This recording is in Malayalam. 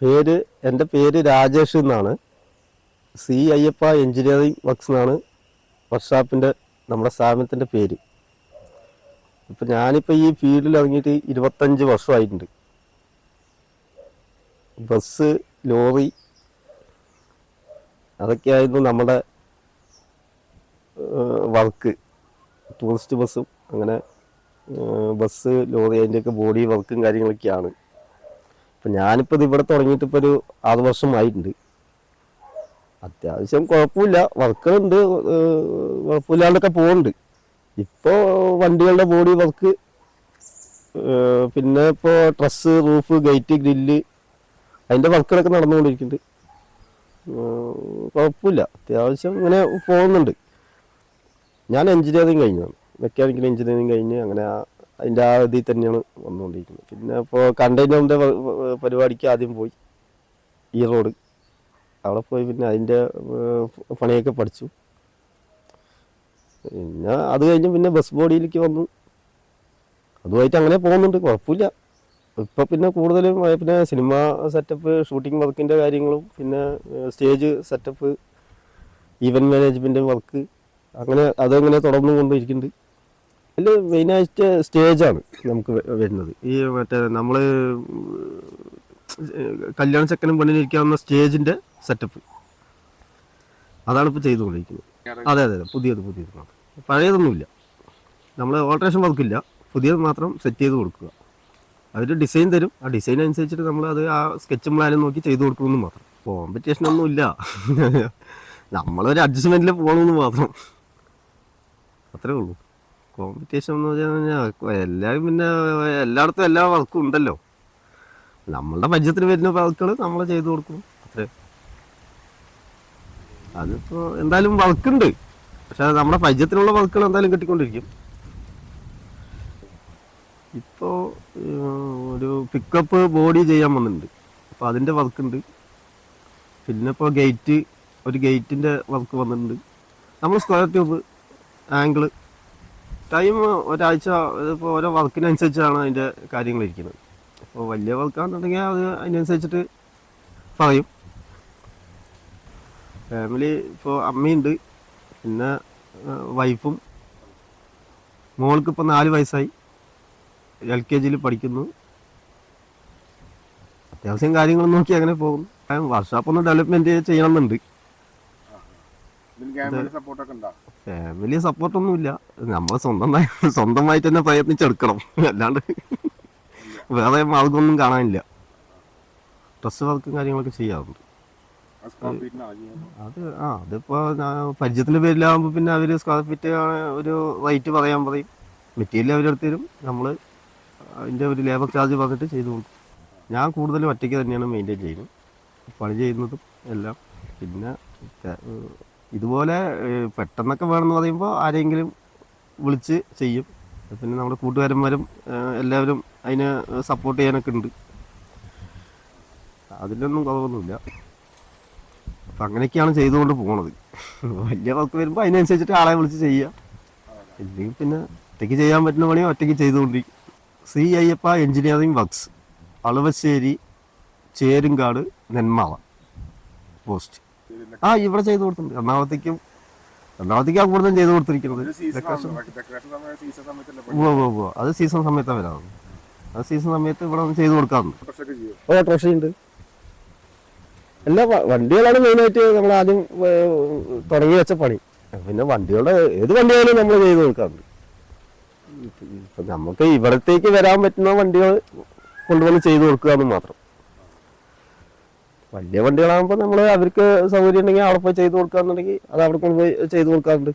പേര് എൻ്റെ പേര് രാജേഷ് എന്നാണ്. സി അയ്യപ്പ എഞ്ചിനീയറിംഗ് വർക്ക്സ് എന്നാണ് വർക്ക്ഷോപ്പിൻ്റെ നമ്മുടെ സ്ഥാപനത്തിൻ്റെ പേര്. ഇപ്പം ഞാനിപ്പോൾ ഈ ഫീൽഡിൽ ഇറങ്ങിയിട്ട് 25 വർഷമായിട്ടുണ്ട്. ബസ്, ലോറി അതൊക്കെയായിരുന്നു നമ്മുടെ വർക്ക്. ടൂറിസ്റ്റ് ബസ്സും അങ്ങനെ ബസ്, ലോറി അതിൻ്റെയൊക്കെ ബോഡി വർക്കും കാര്യങ്ങളൊക്കെയാണ്. അപ്പം ഞാനിപ്പോൾ ഇത് ഇവിടെ തുടങ്ങിയിട്ട് ഇപ്പോൾ ഒരു 6 വർഷമായിട്ടുണ്ട്. അത്യാവശ്യം കുഴപ്പമില്ല, വർക്കുകളുണ്ട്, കുഴപ്പമില്ലാണ്ടൊക്കെ പോകുന്നുണ്ട്. ഇപ്പോൾ വണ്ടികളുടെ ബോഡി വർക്ക്, പിന്നെ ഇപ്പോൾ ട്രസ്, റൂഫ്, ഗേറ്റ്, ഗ്രില്ല് അതിൻ്റെ വർക്കുകളൊക്കെ നടന്നുകൊണ്ടിരിക്കുന്നുണ്ട്. കുഴപ്പമില്ല, അത്യാവശ്യം ഇങ്ങനെ പോകുന്നുണ്ട്. ഞാൻ എഞ്ചിനീയറിങ് കഴിഞ്ഞതാണ്, മെക്കാനിക്കൽ എഞ്ചിനീയറിങ് കഴിഞ്ഞ് അങ്ങനെ അതിൻ്റെ ആ ഇതിൽ തന്നെയാണ് വന്നുകൊണ്ടിരിക്കുന്നത്. പിന്നെ ഇപ്പോൾ കണ്ടെയ്നറിൻ്റെ പരിപാടിക്ക് ആദ്യം പോയി ഈറോഡ്, അവിടെ പോയി പിന്നെ അതിൻ്റെ പണിയൊക്കെ പഠിച്ചു. പിന്നെ അത് കഴിഞ്ഞ് പിന്നെ ബസ് ബോഡിയിലേക്ക് വന്നു. അതുമായിട്ട് അങ്ങനെ പോകുന്നുണ്ട്, കുഴപ്പമില്ല. ഇപ്പം പിന്നെ കൂടുതലും പിന്നെ സിനിമ സെറ്റപ്പ്, ഷൂട്ടിംഗ് വർക്കിൻ്റെ കാര്യങ്ങളും, പിന്നെ stage setup, event management work, അങ്ങനെ അതങ്ങനെ തുടർന്നു കൊണ്ടിരിക്കുന്നുണ്ട്. അതിൽ മെയിനായിട്ട് സ്റ്റേജാണ് നമുക്ക് വരുന്നത്. ഈ മറ്റേ നമ്മൾ കല്യാണ ചെക്കനും പെണ്ണിനിരിക്കാവുന്ന സ്റ്റേജിൻ്റെ സെറ്റപ്പ്, അതാണ് ഇപ്പോൾ ചെയ്തുകൊണ്ടിരിക്കുന്നത്. അതെ അതെ, പുതിയത് മാത്രം, പഴയതൊന്നുമില്ല. നമ്മൾ ഓൾട്രേഷൻ വർക്കില്ല, പുതിയത് മാത്രം സെറ്റ് ചെയ്ത് കൊടുക്കുക. അവർ ഡിസൈൻ തരും, ആ ഡിസൈൻ അനുസരിച്ചിട്ട് നമ്മൾ അത് ആ സ്കെച്ചും പ്ലാനും നോക്കി ചെയ്ത് കൊടുക്കുമെന്ന് മാത്രം. കോമ്പറ്റീഷനൊന്നുമില്ല, നമ്മളൊരു അഡ്ജസ്റ്റ്മെൻറ്റിൽ പോകണമെന്ന് മാത്രം, അത്രേ ഉള്ളൂ. കോമ്പറ്റീഷൻ എന്ന് വെച്ച് കഴിഞ്ഞാൽ എല്ലാവരും പിന്നെ എല്ലായിടത്തും എല്ലാ വർക്കും ഉണ്ടല്ലോ. നമ്മളുടെ പരിചയത്തിൽ വരുന്ന വർക്കുകൾ നമ്മൾ ചെയ്തു കൊടുക്കും, അത്രേ. അതിപ്പോൾ എന്തായാലും വർക്കുണ്ട്, പക്ഷെ നമ്മുടെ പരിചയത്തിലുള്ള വർക്കുകൾ എന്തായാലും കിട്ടിക്കൊണ്ടിരിക്കും. ഇപ്പോൾ ഒരു പിക്കപ്പ് ബോഡി ചെയ്യാൻ വന്നിട്ടുണ്ട്, അപ്പോൾ അതിൻ്റെ വർക്കുണ്ട്. പിന്നെ ഇപ്പോൾ ഒരു ഗേറ്റിൻ്റെ വർക്ക് വന്നിട്ടുണ്ട്. നമ്മൾ സ്ക്വയർ ട്യൂബ്, ആംഗിള്, ടൈം ഒരാഴ്ച, ഇപ്പോൾ ഓരോ വർക്കിനനുസരിച്ചാണ് അതിൻ്റെ കാര്യങ്ങളിരിക്കുന്നത്. അപ്പോൾ വലിയ വർക്കാണെന്നുണ്ടെങ്കിൽ അത് അതിനനുസരിച്ചിട്ട് പറയും. ഫാമിലി ഇപ്പോൾ അമ്മയുണ്ട്, പിന്നെ വൈഫും. മോൾക്ക് ഇപ്പോൾ 4 വയസ്സായി, LKG പഠിക്കുന്നു. അത്യാവശ്യം കാര്യങ്ങൾ നോക്കി അങ്ങനെ പോകും. വർക്ക്ഷോപ്പ് ഒന്ന് ഡെവലപ്മെൻറ്റ് ചെയ്യണമെന്നുണ്ട്. ഫാമിലി സപ്പോർട്ടൊന്നുമില്ല, നമ്മൾ സ്വന്തമായിട്ട് തന്നെ പ്രയത്നിച്ചെടുക്കണം, അല്ലാണ്ട് വേറെ മാർഗമൊന്നും കാണാനില്ല. ഡ്രസ് വർക്കും കാര്യങ്ങളൊക്കെ ചെയ്യാറുണ്ട്. അതിപ്പോൾ പരിചയത്തിൻ്റെ പേരിലാകുമ്പോൾ പിന്നെ അവർ സ്ക്വയർ ഫീറ്റ് ഒരു റേറ്റ് പറയും. മെറ്റീരിയൽ അവരെടുത്ത് തരും, നമ്മൾ അതിൻ്റെ ഒരു ലേബർ ചാർജ് പറഞ്ഞിട്ട് ചെയ്തു കൊടുക്കും. ഞാൻ കൂടുതലും ഒറ്റയ്ക്ക് തന്നെയാണ് മെയിൻറ്റെയിൻ ചെയ്യുന്നത്, പണി ചെയ്യുന്നതും എല്ലാം. പിന്നെ ഇതുപോലെ പെട്ടെന്നൊക്കെ വേണമെന്ന് പറയുമ്പോൾ ആരെങ്കിലും വിളിച്ച് ചെയ്യും. പിന്നെ നമ്മുടെ കൂട്ടുകാരന്മാരും എല്ലാവരും അതിന് സപ്പോർട്ട് ചെയ്യാനൊക്കെ ഉണ്ട്, അതിലൊന്നും കുറവൊന്നുമില്ല. അപ്പം അങ്ങനെയൊക്കെയാണ് ചെയ്തുകൊണ്ട് പോണത്. വലിയ വർക്ക് വരുമ്പോൾ അതിനനുസരിച്ചിട്ട് ആളെ വിളിച്ച് ചെയ്യുക, ഇല്ലെങ്കിൽ പിന്നെ ഒറ്റയ്ക്ക് ചെയ്യാൻ പറ്റുന്ന പണി ഒറ്റയ്ക്ക് ചെയ്തുകൊണ്ടിരിക്കും. C Ayyappa engineering works, Aluvassery, Cherumkad, Nenmara post. ഇവിടെ ചെയ്തു കൊടുത്തിട്ടുണ്ട്. എറണാകുളത്തേക്കാണ് കൂടുതലും ചെയ്തു കൊടുത്തിരിക്കുന്നത്. അത് സീസൺ സമയത്താണ് വരാറുണ്ട്. അത് സീസൺ സമയത്ത് ഇവിടെ ചെയ്തു കൊടുക്കാറുണ്ട്. ഓട്ടോറിക്ഷയുണ്ട്, എല്ലാ വണ്ടികളാണ് മെയിനായിട്ട് നമ്മൾ ആദ്യം തുടങ്ങി വെച്ച പണി. പിന്നെ ഏത് വണ്ടിയായാലും നമ്മൾ ചെയ്തു കൊടുക്കാറുണ്ട്. ഇപ്പം നമുക്ക് ഇവിടത്തേക്ക് വരാൻ പറ്റുന്ന വണ്ടികൾ കൊണ്ടുവന്ന് ചെയ്തു കൊടുക്കുക എന്ന് മാത്രം. വലിയ വണ്ടികളാകുമ്പോൾ നമ്മൾ അവർക്ക് സൗകര്യം ഉണ്ടെങ്കിൽ അവിടെ പോയി ചെയ്തു കൊടുക്കാന്നുണ്ടെങ്കിൽ അത് അവിടെ കൊണ്ടുപോയി ചെയ്തു കൊടുക്കാറുണ്ട്.